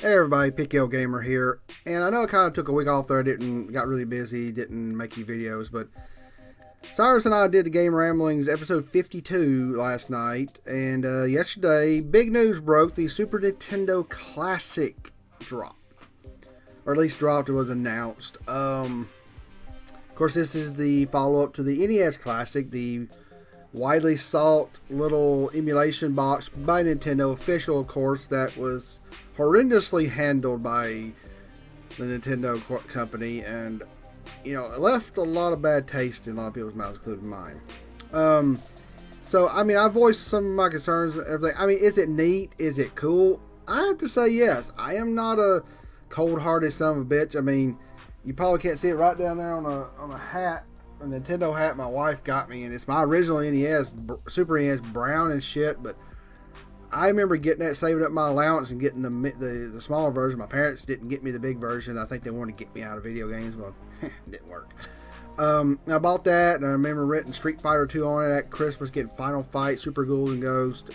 Hey everybody, Pickle Gamer here, and I know I kind of took a week off there. Got really busy, didn't make any videos, but Cyrus and I did the Game Ramblings episode 52 last night, and yesterday, big news broke. The Super Nintendo Classic dropped, or at least dropped. It was announced. Of course, this is the follow-up to the NES Classic, the widely sought little emulation box by Nintendo, official, of course, that was horrendously handled by the Nintendo company, and it left a lot of bad taste in a lot of people's mouths, including mine. So I mean, I voiced some of my concerns and everything. I mean, is it neat? Is it cool? I have to say yes. I am not a cold-hearted son of a bitch. I mean, you probably can't see it right down there on a hat, a Nintendo hat my wife got me, and it's my original NES, Super NES, brown and shit. But I remember getting that, saving up my allowance and getting the smaller version. My parents didn't get me the big version. I think they wanted to get me out of video games. Well, it didn't work. I bought that, and I remember renting Street Fighter 2 on it at Christmas, getting Final Fight, Super Ghouls and Ghost.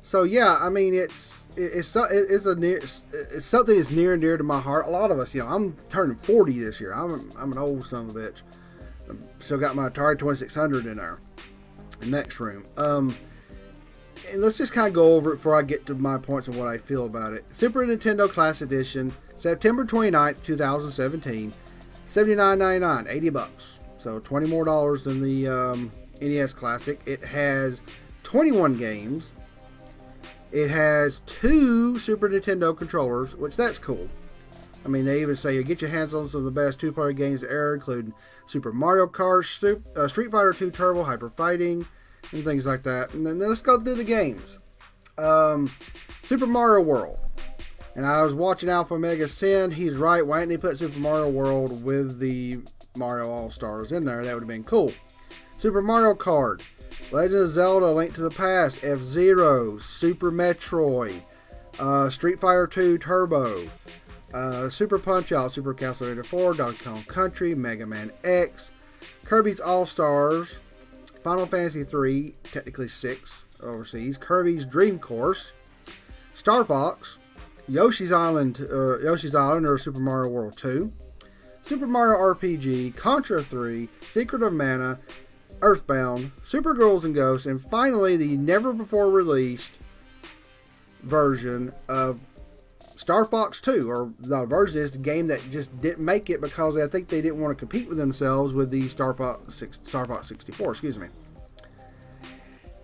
So yeah, I mean, it's something that's near and dear to my heart. A lot of us, I'm turning 40 this year. I'm an old son of a bitch. I've still got my Atari 2600 in there, the next room. And let's just kind of go over it before I get to my points of what I feel about it. Super Nintendo Classic Edition, September 29th, 2017, $79.99, 80 bucks. So $20 more than the NES Classic. It has 21 games. It has 2 Super Nintendo controllers, which that's cool. I mean, they even say you get your hands on some of the best two-player games ever, including Super Mario Kart, Street Fighter 2 Turbo, Hyper Fighting, and things like that. And then let's go through the games. Super Mario World. And I was watching Alpha Mega Sin. He's right. Why didn't he put Super Mario World with the Mario All-Stars in there? That would have been cool. Super Mario Kart, Legend of Zelda, Link to the Past, F-Zero, Super Metroid, Street Fighter 2 Turbo, Super Punch-Out, Super Castlevania 4, Donkey Kong Country, Mega Man X, Kirby's All-Stars, Final Fantasy 3, technically 6 overseas, Kirby's Dream Course, Starfox, Yoshi's Island or Super Mario World 2, Super Mario RPG, Contra 3, Secret of Mana, Earthbound, Super Ghouls and Ghosts, and finally the never before released version of Starfox 2, or the version is the game that just didn't make it because I think they didn't want to compete with themselves with the Starfox 64, excuse me.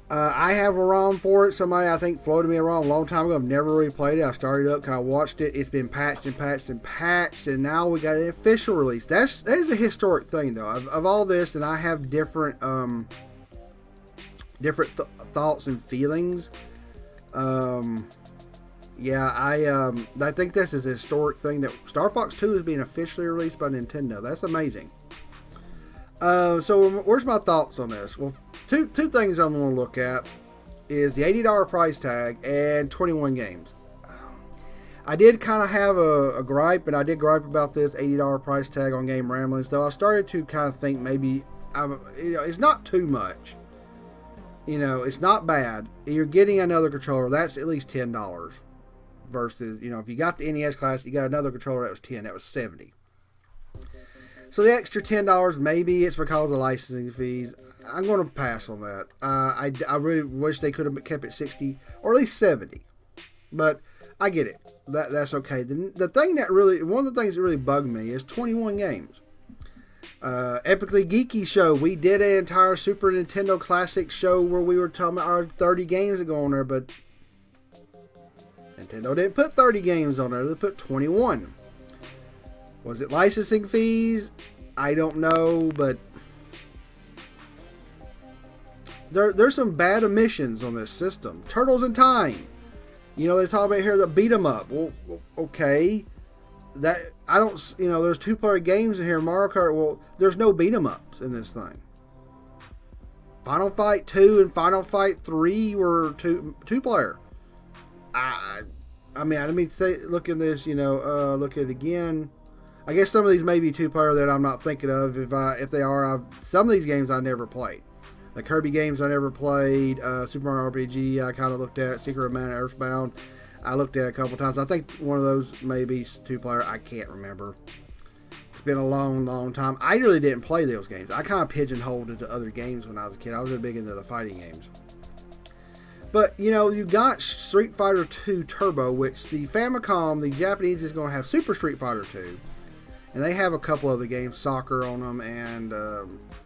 I have a ROM for it. Somebody, I think, floated me a ROM a long time ago. I've never really played it. I started up, kind of watched it. It's been patched and patched and patched, and now we got an official release. That is a historic thing, though. Of all this, and I have different thoughts and feelings. Yeah, I think this is a historic thing that Star Fox 2 is being officially released by Nintendo. That's amazing. So where's my thoughts on this? Well, two things I'm going to look at is the $80 price tag and 21 games. I did kind of have a gripe, and I did gripe about this $80 price tag on Game Ramblings, though I started to kind of think maybe it's not too much. It's not bad. You're getting another controller. That's at least $10 versus, if you got the NES Classic, you got another controller that was 10, that was 70. So the extra $10, maybe it's because of licensing fees. I'm going to pass on that. I really wish they could have kept it 60 or at least 70. But I get it. That's okay. The thing that really, one of the things that really bugged me is 21 games. Epically Geeky show, we did an entire Super Nintendo Classic show where we were talking about our 30 games that go on there, but Nintendo didn't put 30 games on there. They put 21. Was it licensing fees? I don't know, but there's some bad omissions on this system. Turtles in Time. They talk about here the beat 'em up. Well, okay. That I don't. There's two-player games in here. Mario Kart. Well, there's no beat 'em ups in this thing. Final Fight 2 and Final Fight 3 were two-player. I mean, let me look at this. Look at it again. I guess some of these may be two-player that I'm not thinking of. If they are, some of these games I never played. The Kirby games I never played. Super Mario RPG I kind of looked at. Secret of Mana, Earthbound. I looked at it a couple times. I think one of those may be 2-player. I can't remember. It's been a long time. I really didn't play those games. I kind of pigeonholed into other games when I was a kid. I was really big into the fighting games. But, you know, you got Street Fighter 2 Turbo, which the Famicom, the Japanese, is going to have Super Street Fighter 2. And they have a couple other games, soccer on them, and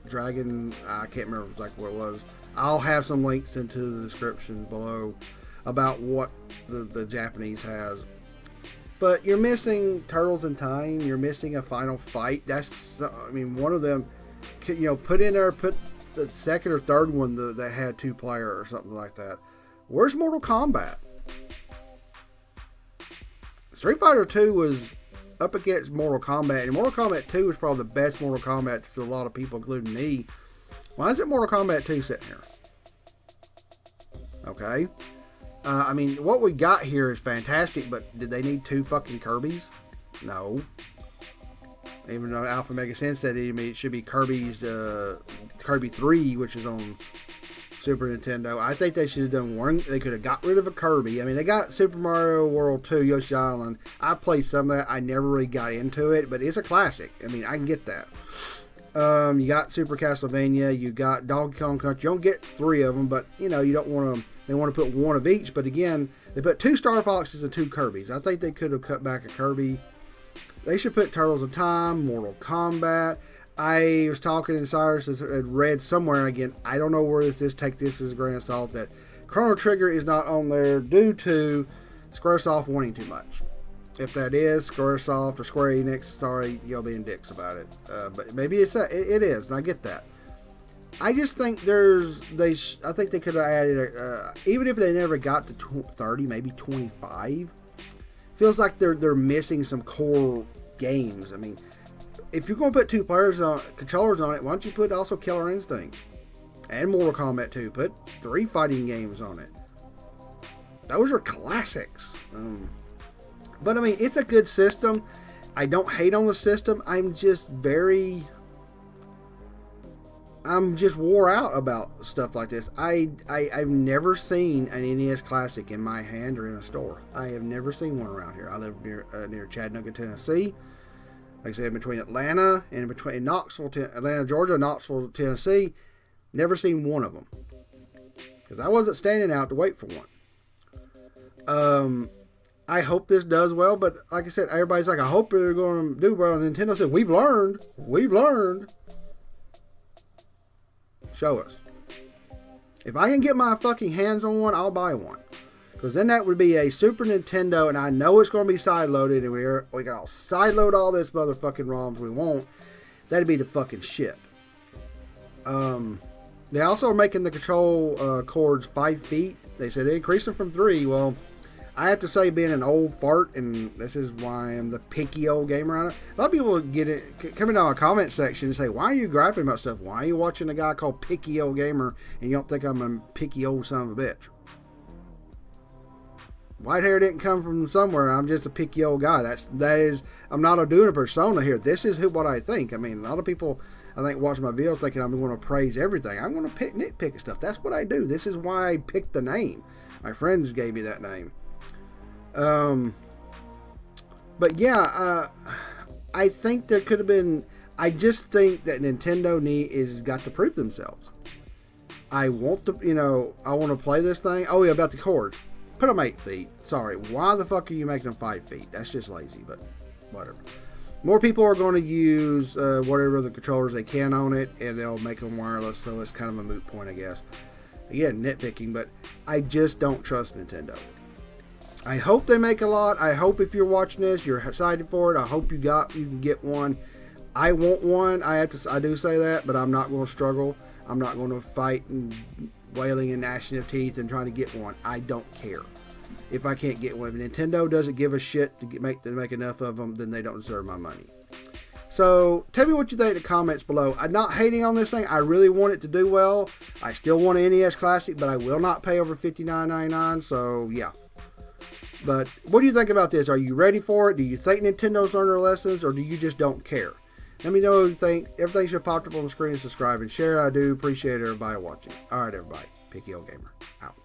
Dragon, I can't remember exactly what it was. I'll have some links into the description below about what the Japanese has. But you're missing Turtles in Time. You're missing a Final Fight. That's, I mean, one of them, you know, put in there, put the second or third one that had 2-player or something like that. Where's Mortal Kombat? Street Fighter 2 was up against Mortal Kombat, and Mortal Kombat 2 is probably the best Mortal Kombat for a lot of people, including me. Why is it Mortal Kombat 2 sitting here? Okay. I mean, what we got here is fantastic, but did they need 2 fucking Kirbys? No. Even though Alpha Mega Sense said it should be Kirby's Kirby 3, which is on Super Nintendo. I think they should have done one. They could have got rid of a Kirby. I mean, they got Super Mario World 2, Yoshi Island. I played some of that. I never really got into it, but it's a classic. I mean, I can get that. You got Super Castlevania. You got Donkey Kong Country. You don't get 3 of them, but, you know, you don't want to. They want to put 1 of each, but again, they put 2 Star Foxes and 2 Kirbys. I think they could have cut back a Kirby. They should put Turtles in Time, Mortal Kombat. I was talking, and Cyrus had read somewhere, again, I don't know where this is, take this as a grain of salt, that Chrono Trigger is not on there due to Squaresoft wanting too much. If that is, Squaresoft or Square Enix, sorry, y'all being dicks about it. But maybe it is, and I get that. I just think I think they could have added, even if they never got to 30, maybe 25. Feels like they're missing some core games. I mean, if you're going to put 2 controllers on it, why don't you put also Killer Instinct and Mortal Kombat 2? Put 3 fighting games on it. Those are classics. But I mean, it's a good system. I don't hate on the system. I'm just wore out about stuff like this. I've never seen an NES Classic in my hand or in a store. I have never seen one around here. I live near Chattanooga, Tennessee. Like I said, between Atlanta and between Atlanta, Georgia, and Knoxville, Tennessee. Never seen one of them. Because I wasn't standing out to wait for one. I hope this does well, but like I said, everybody's like, I hope they're going to do well. And Nintendo said, we've learned. We've learned. Show us. If I can get my fucking hands on one, I'll buy one. Because then that would be a Super Nintendo, and I know it's going to be side-loaded, and we can all side-load all this motherfucking ROMs we want. That'd be the fucking shit. They also are making the control cords 5 feet. They said increase them from 3. Well, I have to say, being an old fart, and this is why I'm the picky old gamer on it. A lot of people come into our comment section and say, why are you griping about stuff? Why are you watching a guy called Picky Old Gamer and you don't think I'm a picky old son of a bitch? White hair didn't come from somewhere. I'm just a picky old guy. I'm not doing a persona here. This is what I think. I mean, a lot of people, I think, watching my videos thinking I'm going to praise everything. I'm going to nitpick stuff. That's what I do. This is why I picked the name. My friends gave me that name. But yeah, I think there could have been. I just think that Nintendo is got to prove themselves. I want to, I want to play this thing. Oh yeah, about the cords. Put them 8 feet. Sorry, why the fuck are you making them 5 feet? That's just lazy, but whatever. More people are going to use whatever the controllers they can on it, and they'll make them wireless. So it's kind of a moot point, I guess. Again, nitpicking, but I just don't trust Nintendo. I hope they make a lot. I hope if you're watching this, you're excited for it. I hope you can get one. I want one. I do say that, but I'm not going to struggle. I'm not going to fight and wailing and gnashing of teeth and trying to get one. I don't care if I can't get one. If Nintendo doesn't give a shit to make enough of them, then they don't deserve my money. So tell me what you think in the comments below. I'm not hating on this thing. I really want it to do well. I still want an NES Classic, but I will not pay over $59.99. So yeah. But what do you think about this? Are you ready for it? Do you think Nintendo's learned their lessons, or do you just don't care? Let me know what you think. Everything should pop up on the screen. Subscribe and share. I do appreciate everybody watching. All right, everybody. Picky Old Gamer out.